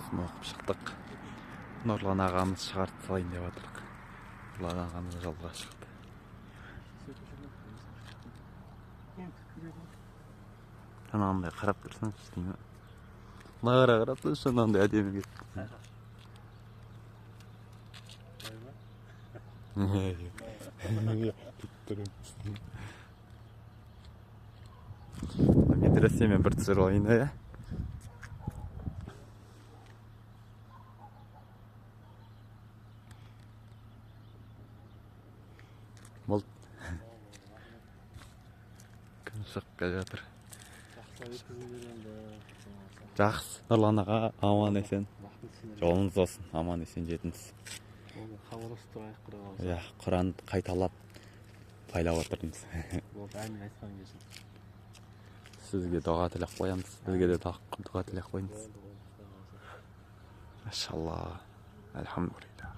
намазын оқып шықтық. Нұрлан ағамыз шығарып салайын деп жатырық. Нұрлан ағамыз жолға шықты. Анандай қарап тұрсаңшы деймін. Маған қарап тұршы, анандай әдемі кетті. Медреседен бір түсіріп алайын да, иә? Бол. Күн шығып келе жатыр. Жақсы, Нұрлан аға, аман есен. Жолыңыз болсын, аман есен жетіңіз. Иә, Құранды қайталап байлап отырмыз. Сізге дұға тілеп қоямыз, сізге де дұға тілеп қойыңыз. Машалла, әлхамдулилля.